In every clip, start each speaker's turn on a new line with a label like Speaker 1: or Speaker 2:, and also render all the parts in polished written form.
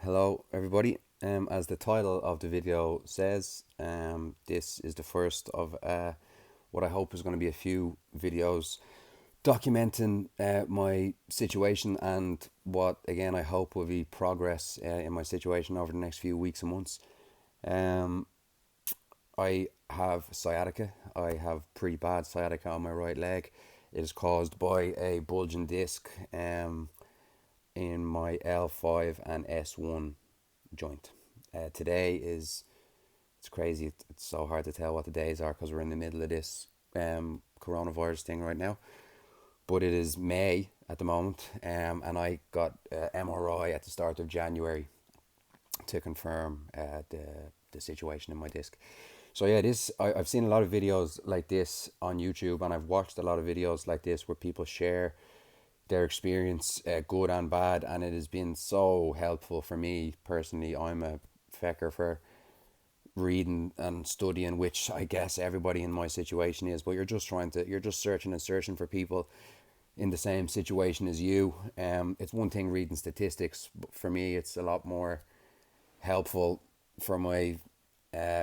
Speaker 1: Hello, everybody. As the title of the video says, this is the first of what I hope is going to be a few videos documenting my situation and what, again, I hope will be progress in my situation over the next few weeks and months. Um, I have sciatica. I have pretty bad sciatica on my right leg. It is caused by a bulging disc in my L5 and S1 joint. Today is it's crazy. It's so hard to tell what the days are because we're in the middle of this coronavirus thing right now. But it is May at the moment, and I got MRI at the start of January to confirm the situation in my disc. So yeah, I've seen a lot of videos like this on YouTube, and I've watched a lot of videos like this where people share their experience, good and bad, and it has been so helpful for me personally. I'm a fecker for reading and studying, which I guess everybody in my situation is, but you're just searching and searching for people in the same situation as you. It's one thing reading statistics, but for me, it's a lot more helpful for my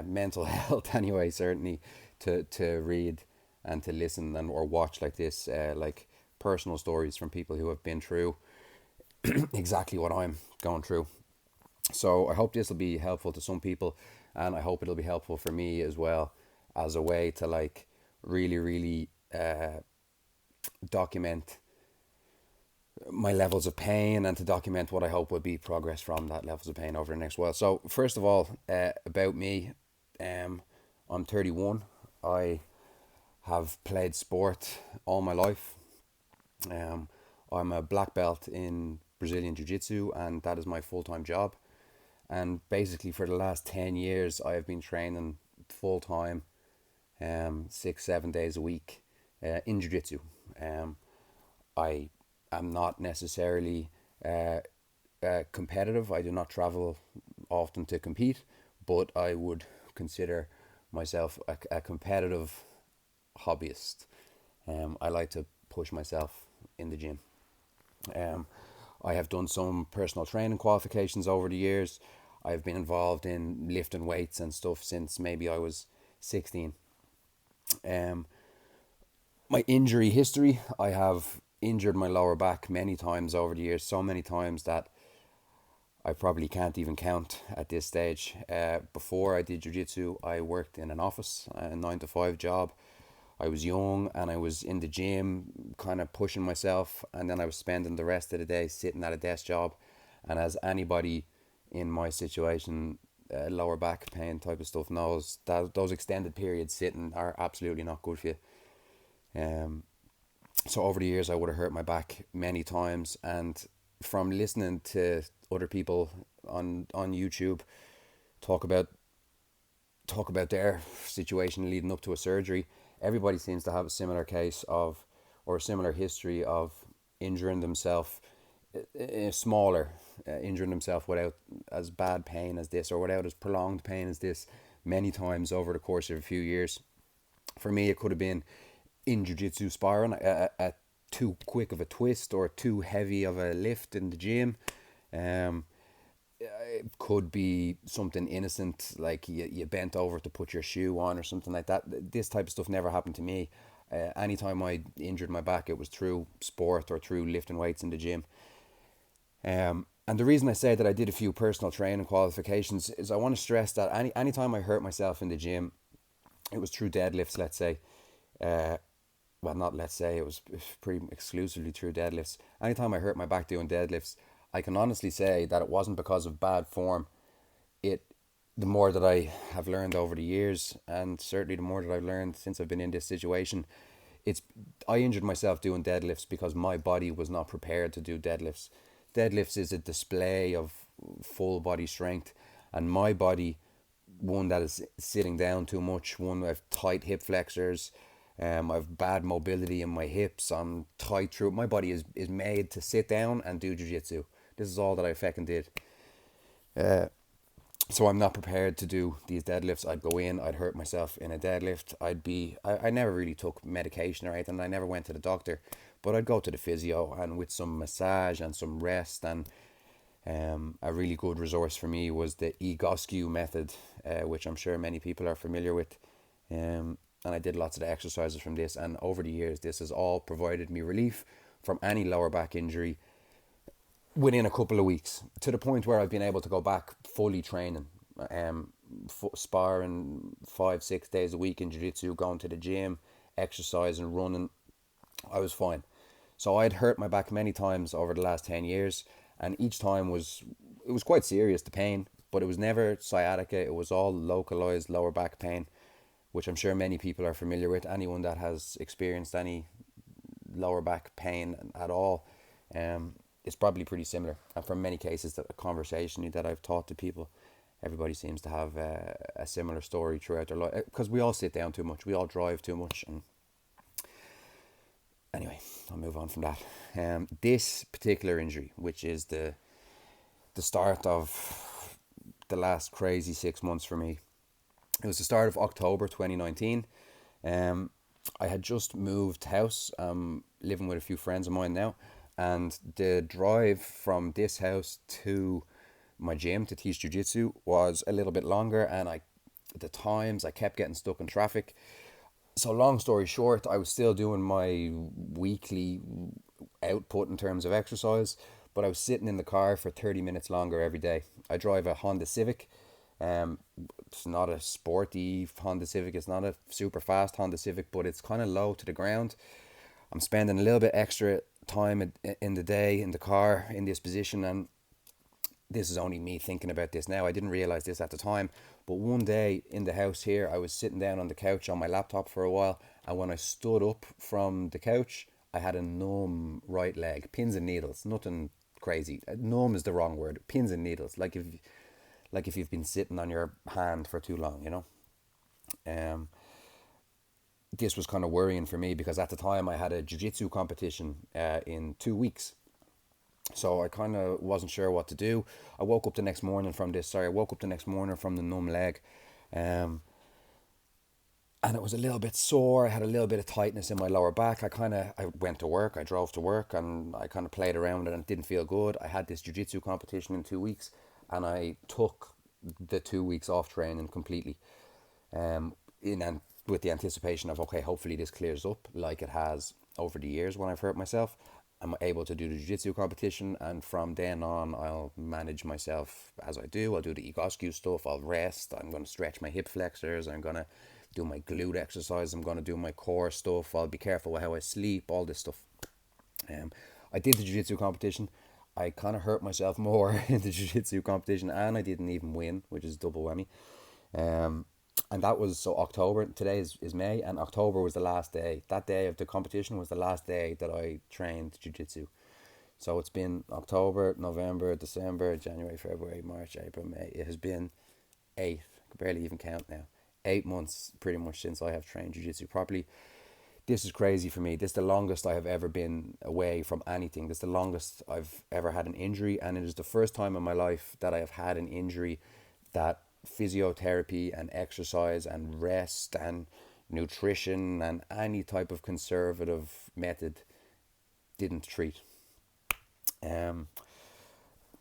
Speaker 1: mental health anyway, certainly, to read and to listen and or watch like this, like personal stories from people who have been through exactly what I'm going through. So I hope this will be helpful to some people, and I hope it'll be helpful for me as well, as a way to like really document my levels of pain and to document what I hope will be progress from that levels of pain over the next while. So first of all, about me, I'm 31. I have played sport all my life. Um, I'm a black belt in Brazilian Jiu Jitsu, and that is my full time job. And basically, for the last 10 years, I have been training full time, 6, 7 days a week in Jiu Jitsu. I am not necessarily competitive. I do not travel often to compete, but I would consider myself a competitive hobbyist. I like to push myself in the gym. Um, I have done some personal training qualifications over the years. I've been involved in lifting weights and stuff since maybe I was 16. Um, my injury history, I have injured my lower back many times over the years, so many times that I probably can't even count at this stage. Before I did jiu-jitsu, I worked in an office, a 9 to 5 job. I was young and I was in the gym, kind of pushing myself, and then I was spending the rest of the day sitting at a desk job. And as anybody in my situation, lower back pain type of stuff knows, that those extended periods sitting are absolutely not good for you. Um, so over the years, I would have hurt my back many times, and from listening to other people on YouTube talk about their situation leading up to a surgery, everybody seems to have a similar case of or a similar history of injuring themselves, smaller, injuring themselves without as bad pain as this or without as prolonged pain as this many times over the course of a few years. For me, it could have been in jiu-jitsu sparring, a too quick of a twist or too heavy of a lift in the gym. Um, it could be something innocent like you bent over to put your shoe on or something like that. This type of stuff never happened to me. Anytime I injured my back, it was through sport or through lifting weights in the gym. And the reason I say that I did a few personal training qualifications is I want to stress that anytime I hurt myself in the gym, it was through deadlifts, let's say. Uh, well, not let's say, it was pretty exclusively through deadlifts. Anytime I hurt my back doing deadlifts, I can honestly say that it wasn't because of bad form. It The more that I have learned over the years, and certainly the more that I've learned since I've been in this situation, it's I injured myself doing deadlifts because my body was not prepared to do deadlifts. Deadlifts is a display of full body strength, and my body, one that is sitting down too much, one with tight hip flexors, I've bad mobility in my hips. I'm tight through. My body is made to sit down and do jiu-jitsu. This is all that I fucking did. Uh, so I'm not prepared to do these deadlifts. I'd go in, I'd hurt myself in a deadlift. I never really took medication or anything. I never went to the doctor, but I'd go to the physio and with some massage and some rest and A really good resource for me was the egoscue method, which I'm sure many people are familiar with. And I did lots of the exercises from this, and over the years, this has all provided me relief from any lower back injury within a couple of weeks, to the point where I've been able to go back fully training, sparring 5-6 days a week in jiu-jitsu, going to the gym, exercising, running. I was fine. So I'd hurt my back many times over the last 10 years, and each time it was quite serious, the pain, but it was never sciatica. It was all localized lower back pain, which I'm sure many people are familiar with. Anyone that has experienced any lower back pain at all, it's probably pretty similar. And from many cases that a conversation that I've taught to people, everybody seems to have a similar story throughout their life, because we all sit down too much, we all drive too much. And anyway, I'll move on from that. This particular injury, which is the start of the last crazy 6 months for me, it was the start of October 2019. I had just moved house, living with a few friends of mine now, and the drive from this house to my gym to teach jiu-jitsu was a little bit longer, and the times I kept getting stuck in traffic. So long story short, I was still doing my weekly output in terms of exercise, but I was sitting in the car for 30 minutes longer every day. I drive a Honda Civic. It's not a sporty Honda Civic, it's not a super fast Honda Civic, but it's kind of low to the ground. I'm spending a little bit extra time in the day in the car in this position, and this is only me thinking about this now. I didn't realize this at the time, but one day in the house here, I was sitting down on the couch on my laptop for a while, and when I stood up from the couch, I had a numb right leg, pins and needles, nothing crazy. Numb is the wrong word. Pins and needles, like if you've been sitting on your hand for too long, you know. This was kind of worrying for me, because at the time I had a jiu-jitsu competition in 2 weeks. So I kind of wasn't sure what to do. I woke up the next morning from this. Sorry, I woke up the next morning from the numb leg, and it was a little bit sore. I had a little bit of tightness in my lower back. I went to work. I drove to work, and I kind of played around with it, and it didn't feel good. I had this jiu-jitsu competition in 2 weeks, and I took the 2 weeks off training completely, with the anticipation of, okay, hopefully this clears up like it has over the years when I've hurt myself. I'm able to do the jiu-jitsu competition, and from then on I'll manage myself as I do. I'll do the egoscue stuff, I'll rest, I'm going to stretch my hip flexors, I'm going to do my glute exercise, I'm going to do my core stuff, I'll be careful with how I sleep, all this stuff. I did the jiu-jitsu competition. I kind of hurt myself more in the jiu-jitsu competition, and I didn't even win, which is double whammy. And that was, so October, today is May, and October was the last day. That day of the competition was the last day that I trained jiu-jitsu. So it's been October, November, December, January, February, March, April, May. It has been 8, I can barely even count now, 8 months pretty much since I have trained jiu-jitsu properly. This is crazy for me. This is the longest I have ever been away from anything. This is the longest I've ever had an injury, and it is the first time in my life that I have had an injury that physiotherapy and exercise and rest and nutrition and any type of conservative method didn't treat.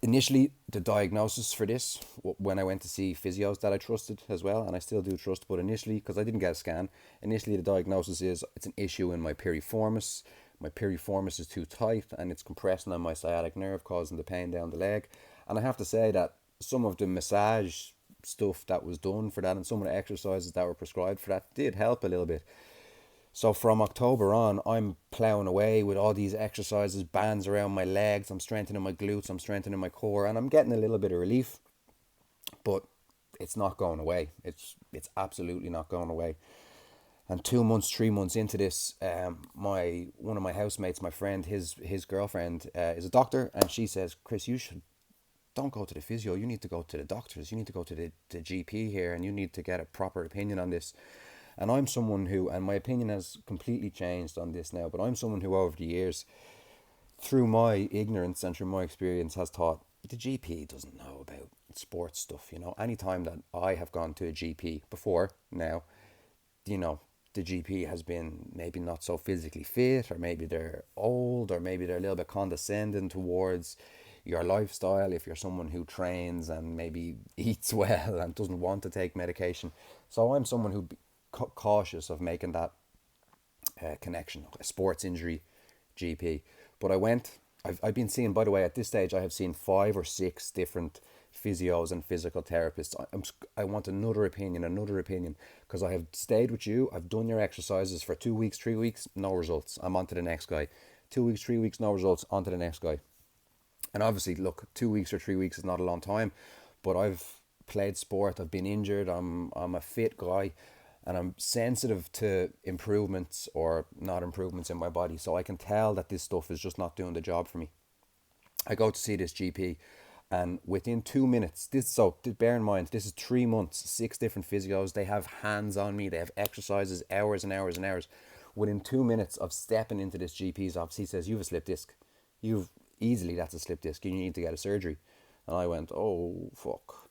Speaker 1: Initially, the diagnosis for this, when I went to see physios that I trusted as well, and I still do trust, but initially, because I didn't get a scan, initially the diagnosis is it's an issue in my piriformis. My piriformis is too tight and it's compressing on my sciatic nerve, causing the pain down the leg. And I have to say that some of the massage stuff that was done for that and some of the exercises that were prescribed for that did help a little bit. So from October on, I'm ploughing away with all these exercises, bands around my legs, I'm strengthening my glutes, I'm strengthening my core, and I'm getting a little bit of relief, but it's not going away. It's absolutely not going away. And 2 months, 3 months into this, one of my housemates, my friend, his girlfriend is a doctor, and she says, Chris, don't go to the physio, you need to go to the doctors, you need to go to the GP here, and you need to get a proper opinion on this. And I'm someone who, and my opinion has completely changed on this now, but I'm someone who over the years, through my ignorance and through my experience, has thought the GP doesn't know about sports stuff. You know, anytime that I have gone to a GP before now, you know, the GP has been maybe not so physically fit, or maybe they're old, or maybe they're a little bit condescending towards, your lifestyle, if you're someone who trains and maybe eats well and doesn't want to take medication. So I'm someone who cautious of making that connection, a sports injury GP. But I've been seeing, by the way, at this stage, I have seen 5 or 6 different physios and physical therapists. I want another opinion, because I have stayed with you. I've done your exercises for 2 weeks, 3 weeks, no results. I'm on to the next guy. 2 weeks, 3 weeks, no results, on to the next guy. And obviously, look, 2 weeks or 3 weeks is not a long time, but I've played sport, I've been injured, I'm a fit guy, and I'm sensitive to improvements or not improvements in my body. So I can tell that this stuff is just not doing the job for me. I go to see this GP, and within 2 minutes, bear in mind, this is 3 months, 6 different physios. They have hands on me, they have exercises, hours and hours and hours. Within 2 minutes of stepping into this GP's office, he says, "You have a slip disc. You've easily, that's a slip disc. You need to get a surgery." And I went, "Oh, fuck."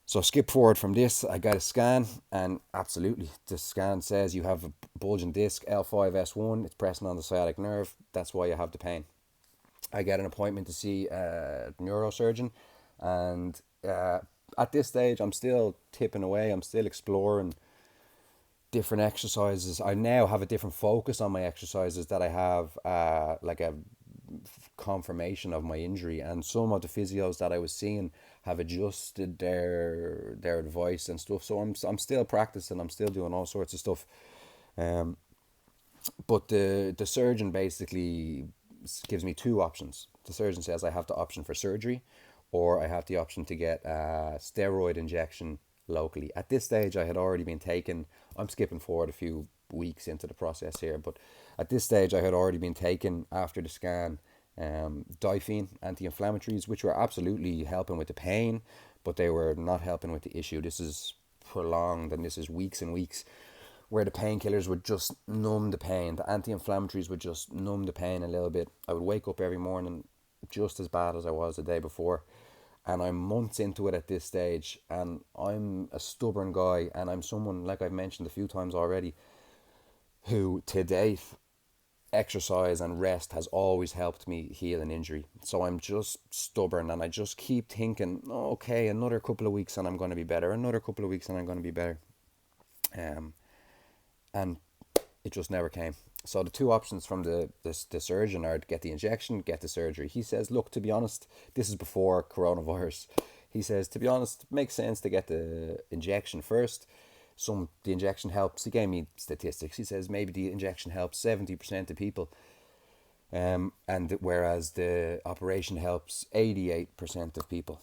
Speaker 1: So skip forward from this, I got a scan, and absolutely, the scan says you have a bulging disc, L5S1, it's pressing on the sciatic nerve, that's why you have the pain. I get an appointment to see a neurosurgeon, and at this stage, I'm still tipping away, I'm still exploring different exercises. I now have a different focus on my exercises, that I have like a confirmation of my injury, and some of the physios that I was seeing have adjusted their advice and stuff. So I'm still practicing, I'm still doing all sorts of stuff. But the surgeon basically gives me 2 options. The surgeon says I have the option for surgery, or I have the option to get a steroid injection locally. At this stage, I had already been taken. I'm skipping forward a few weeks into the process here, but at this stage, I had already been taken after the scan Diphenine anti-inflammatories, which were absolutely helping with the pain, but they were not helping with the issue. This is prolonged, and this is weeks and weeks, where the painkillers would just numb the pain. The anti-inflammatories would just numb the pain a little bit. I would wake up every morning just as bad as I was the day before, and I'm months into it at this stage, and I'm a stubborn guy, and I'm someone, like I've mentioned a few times already, who to date, exercise and rest has always helped me heal an injury. So I'm just stubborn, and I just keep thinking, "Oh, okay, another couple of weeks and I'm going to be better, another couple of weeks and I'm going to be better." And it just never came. So the 2 options from the surgeon are to get the injection, get the surgery. He says, "Look, to be honest," this is before coronavirus, he says, "To be honest, it makes sense to get the injection first. The injection helps." He gave me statistics. He says maybe the injection helps 70% of people, and whereas the operation helps 88% of people.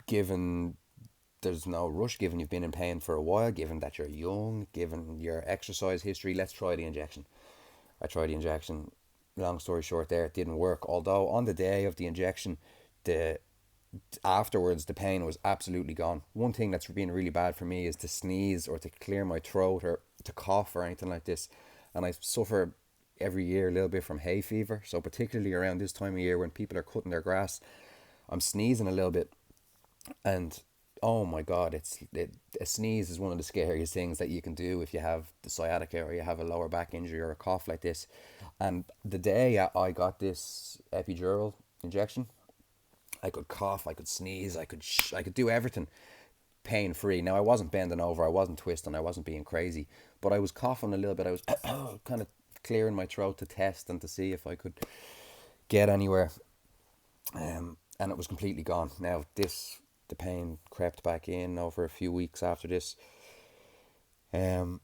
Speaker 1: Given there's no rush, given you've been in pain for a while, given that you're young, given your exercise history, let's try the injection. I tried the injection. Long story short, there, it didn't work. Although on the day of the injection, afterwards the pain was absolutely gone. One thing that's been really bad for me is to sneeze or to clear my throat or to cough or anything like this, and I suffer every year a little bit from hay fever. So particularly around this time of year when people are cutting their grass, I'm sneezing a little bit, and oh my god, a sneeze is one of the scariest things that you can do if you have the sciatica or you have a lower back injury or a cough like this. And the day I got this epidural injection, I could cough, I could sneeze, I could do everything pain free. Now I wasn't bending over, I wasn't twisting, I wasn't being crazy, but I was coughing a little bit. I was kind of clearing my throat to test and to see if I could get anywhere, and it was completely gone. Now the pain crept back in over a few weeks after this, and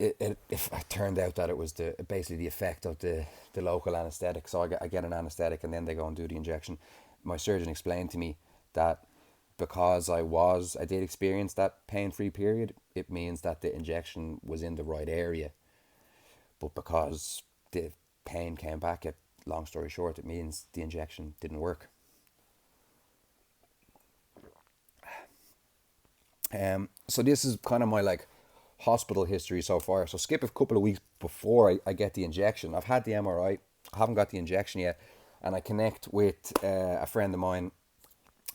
Speaker 1: it turned out that it was basically the effect of the local anaesthetic. So I get an anaesthetic, and then they go and do the injection. My surgeon explained to me that because I did experience that pain-free period, it means that the injection was in the right area. But because the pain came back, long story short, it means the injection didn't work. So this is kind of my hospital history so far. So skip a couple of weeks before I get the injection. I've had the MRI, I haven't got the injection yet, and I connect with a friend of mine,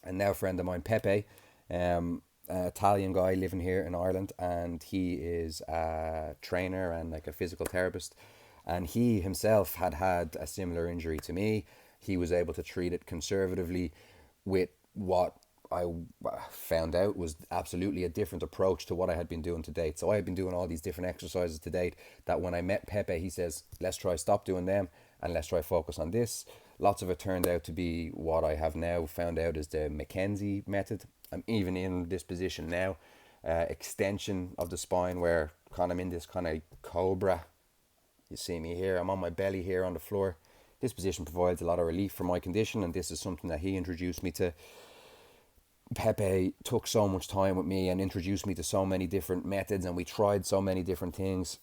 Speaker 1: and now friend of mine, Pepe, an Italian guy living here in Ireland, and he is a trainer and a physical therapist, And he himself had had a similar injury to me. He was able to treat it conservatively with what I found out was absolutely a different approach to what I had been doing to date. So I had been doing all these different exercises to date that when I met Pepe, he says, let's try stop doing them and let's try focus on this. Lots of it turned out to be what I have now found out is the Mackenzie method. I'm even in this position now, extension of the spine where kind of I'm in this kind of cobra. You see me here, I'm on my belly here on the floor. This position provides a lot of relief for my condition, and this is something that he introduced me to. Pepe took so much time with me and introduced me to so many different methods, and we tried so many different things,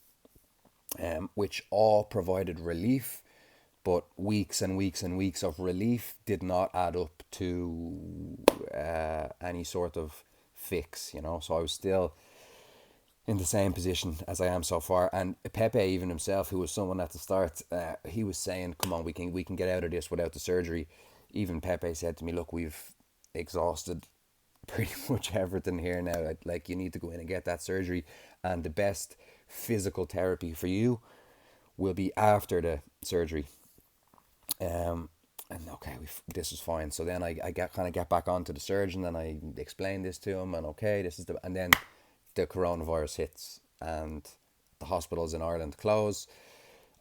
Speaker 1: which all provided relief, but weeks and weeks and weeks of relief did not add up to any sort of fix, you know. So I was still in the same position as I am so far. And Pepe, even himself, who was someone at the start, he was saying, "Come on, we can get out of this without the surgery." Even Pepe said to me, "Look, we've exhausted pretty much everything here now. Like, you need to go in and get that surgery, and the best physical therapy for you will be after the surgery." And okay, this is fine. So then I get back onto the surgeon and I explain this to him, and okay, this is and then the coronavirus hits and the hospitals in Ireland close.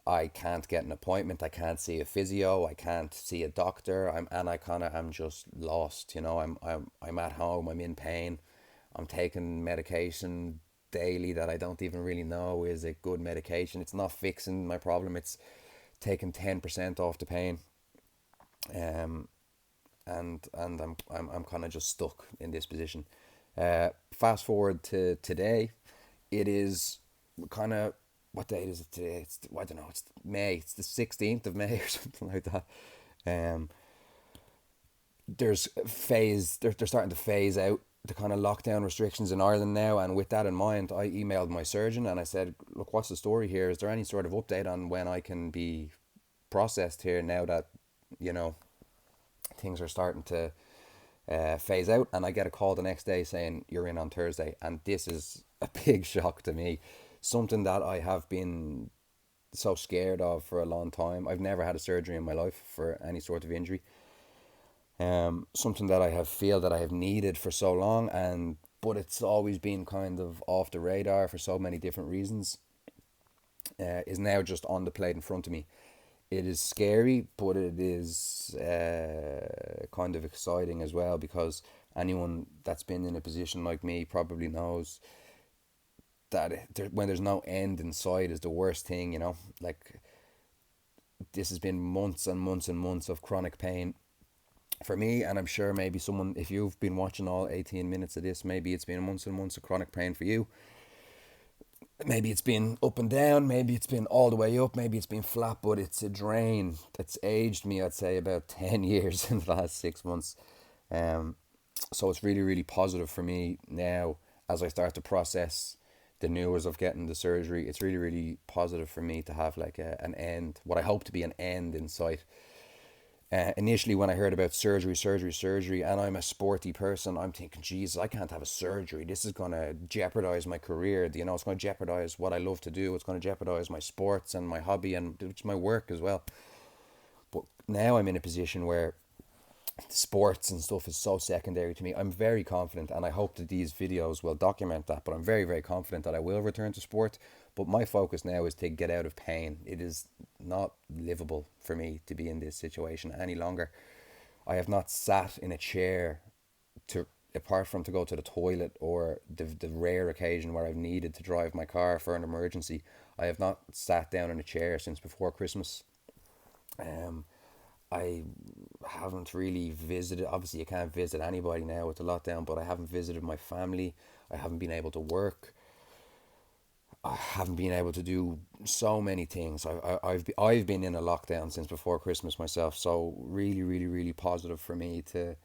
Speaker 1: I can't get an appointment. I can't see a physio. I can't see a doctor. I'm just lost. You know, I'm at home. I'm in pain. I'm taking medication daily that I don't even really know is a good medication. It's not fixing my problem. It's taking 10% off the pain. Um, and I'm kind of just stuck in this position. Fast forward to today, it is kind of, what date is it today? I don't know. It's May. It's the 16th of May or something like that. Um, they're starting to phase out the kind of lockdown restrictions in Ireland now, and with that in mind, I emailed my surgeon and I said, look, what's the story here? Is there any sort of update on when I can be processed here now that, you know, things are starting to phase out? And I get a call the next day saying you're in on Thursday, and this is a big shock to me. Something that I have been so scared of for a long time. I've never had a surgery in my life for any sort of injury. Something that I have needed for so long, and but it's always been kind of off the radar for so many different reasons. Is now just on the plate in front of me. It is scary, but it is kind of exciting as well, because anyone that's been in a position like me probably knows that when there's no end in sight is the worst thing, you know. Like, this has been months and months and months of chronic pain for me, and I'm sure maybe someone, if you've been watching all 18 minutes of this, maybe it's been months and months of chronic pain for you. Maybe it's been up and down, maybe it's been all the way up, maybe it's been flat, but it's a drain that's aged me, I'd say, about 10 years in the last 6 months. Um, so it's really, really positive for me now as I start to process the news of getting the surgery. It's really, really positive for me to have like an end, what I hope to be an end in sight. Initially, when I heard about surgery, and I'm a sporty person, I'm thinking, Jesus, I can't have a surgery. This is going to jeopardize my career. You know, it's going to jeopardize what I love to do. It's going to jeopardize my sports and my hobby and my work as well. But now I'm in a position where sports and stuff is so secondary to me. I'm very confident, and I hope that these videos will document that, but I'm very, very confident that I will return to sport. But my focus now is to get out of pain. It is not livable for me to be in this situation any longer. I have not sat in a chair to, apart from to go to the toilet or the rare occasion where I've needed to drive my car for an emergency. I have not sat down in a chair since before Christmas. I haven't really visited. Obviously, you can't visit anybody now with the lockdown, but I haven't visited my family. I haven't been able to work. I haven't been able to do so many things. I've been in a lockdown since before Christmas myself. So really, really, really positive for me to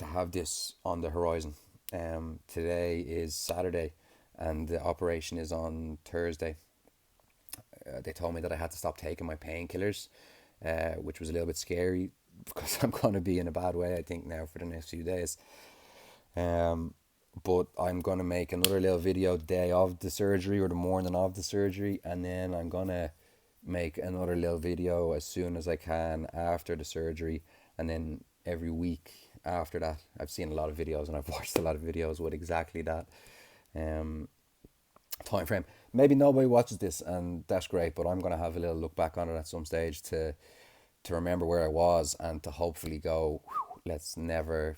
Speaker 1: have this on the horizon. Today is Saturday, and the operation is on Thursday. They told me that I had to stop taking my painkillers, which was a little bit scary because I'm going to be in a bad way, I think, now for the next few days. but I'm gonna make another little video the day of the surgery or the morning of the surgery, and then I'm gonna make another little video as soon as I can after the surgery, and then every week after that. I've seen a lot of videos and I've watched a lot of videos with exactly that um, time frame. Maybe nobody watches this, and that's great, but I'm gonna have a little look back on it at some stage to remember where I was and to hopefully go, let's never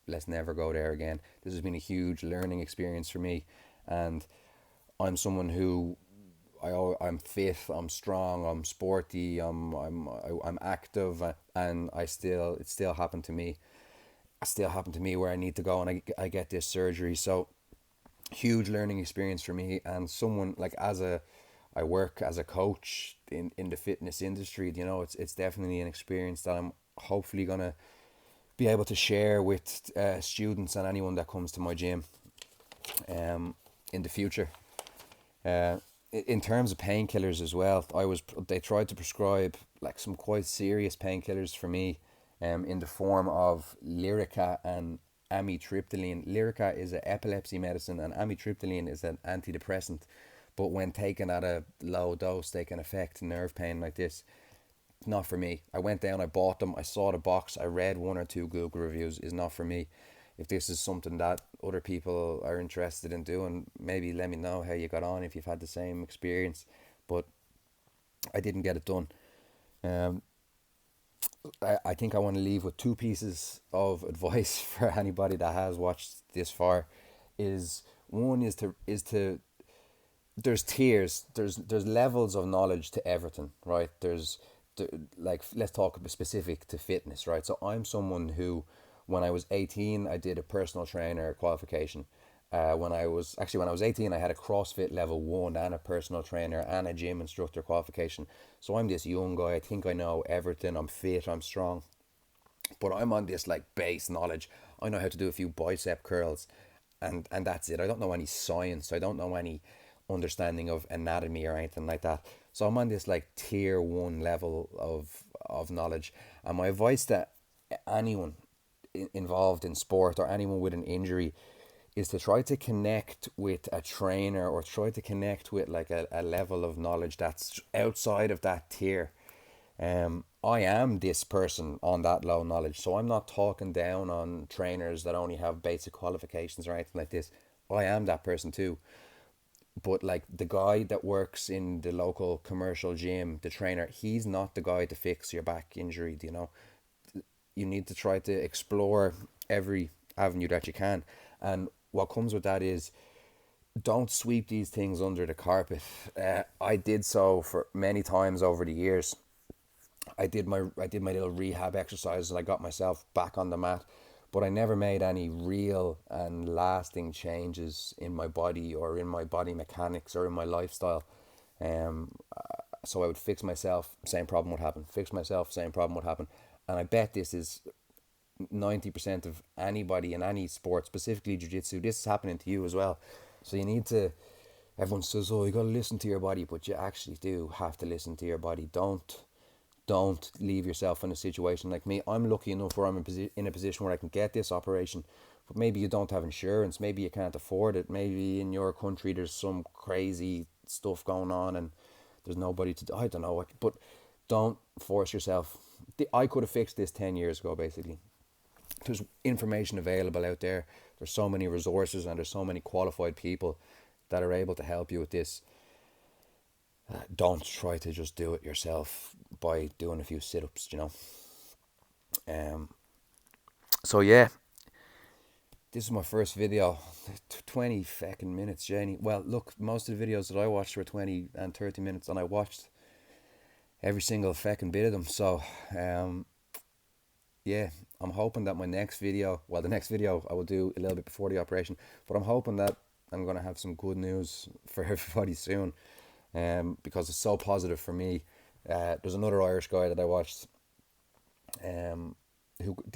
Speaker 1: go there again. This has been a huge learning experience for me, and I'm someone who I'm fit, I'm strong, I'm sporty, I'm active, and it still happened to me. It still happened to me where I need to go and I get this surgery. So huge learning experience for me, and someone like as a I work as a coach in the fitness industry. You know, it's definitely an experience that I'm hopefully gonna be able to share with students and anyone that comes to my gym in the future. Uh, in terms of painkillers as well, they tried to prescribe like some quite serious painkillers for me, in the form of Lyrica and amitriptyline. Lyrica is an epilepsy medicine, and amitriptyline is an antidepressant. But when taken at a low dose, they can affect nerve pain like this. Not for me. I went down, I bought them, I saw the box, I read one or two Google reviews. Is not for me. If this is something that other people are interested in doing, maybe let me know how you got on if you've had the same experience. But I didn't get it done. Um, I think I want to leave with two pieces of advice for anybody that has watched this far. Is one is to there's tiers, there's levels of knowledge to everything, right? Like, let's talk specific to fitness, right? So I'm someone who, when I was 18, I did a personal trainer qualification. When I was 18, I had a CrossFit level 1 and a personal trainer and a gym instructor qualification. So I'm this young guy, I think I know everything, I'm fit, I'm strong, but I'm on this like base knowledge. I know how to do a few bicep curls, and that's it. I don't know any science. I don't know any understanding of anatomy or anything like that. So I'm on this like tier 1 level of knowledge. And my advice to anyone involved in sport or anyone with an injury is to try to connect with a trainer, or try to connect with like a level of knowledge that's outside of that tier. I am this person on that low knowledge, so I'm not talking down on trainers that only have basic qualifications or anything like this. I am that person too. But like the guy that works in the local commercial gym, the trainer, he's not the guy to fix your back injury. You know, you need to try to explore every avenue that you can. And what comes with that is, don't sweep these things under the carpet. I did so for many times over the years. I did my little rehab exercises and I got myself back on the mat, but I never made any real and lasting changes in my body or in my body mechanics or in my lifestyle. So I would fix myself, same problem would happen. Fix myself, same problem would happen. And I bet this is 90% of anybody in any sport, specifically jiu-jitsu. This is happening to you as well. So you need to, everyone says, oh, you got to listen to your body, but you actually do have to listen to your body. Don't leave yourself in a situation like me. I'm lucky enough where I'm in a position where I can get this operation, but maybe you don't have insurance, maybe you can't afford it, maybe in your country there's some crazy stuff going on and there's nobody to, I don't know what, but don't force yourself. I could have fixed this 10 years ago, basically. There's information available out there. There's so many resources and there's so many qualified people that are able to help you with this. Don't try to just do it yourself by doing a few sit-ups, you know. Um, so yeah, this is my first video. 20 fucking minutes, Jenny. Well, look, most of the videos that I watched were 20 and 30 minutes, and I watched every single fucking bit of them. So, yeah, I'm hoping that my next video, well, the next video I will do a little bit before the operation, but I'm hoping that I'm going to have some good news for everybody soon, because it's so positive for me. There's another Irish guy that I watched,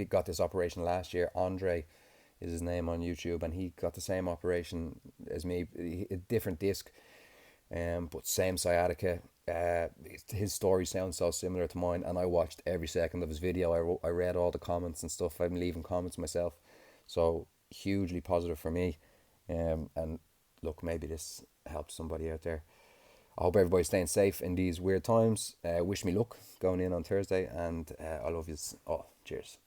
Speaker 1: got this operation last year. Andre is his name on YouTube, and he got the same operation as me, a different disc, but same sciatica. His story sounds so similar to mine, and I watched every second of his video. I read all the comments and stuff. I'm leaving comments myself, so hugely positive for me. And look, maybe this helps somebody out there. I hope everybody's staying safe in these weird times. Wish me luck going in on Thursday, and I love you all. Cheers.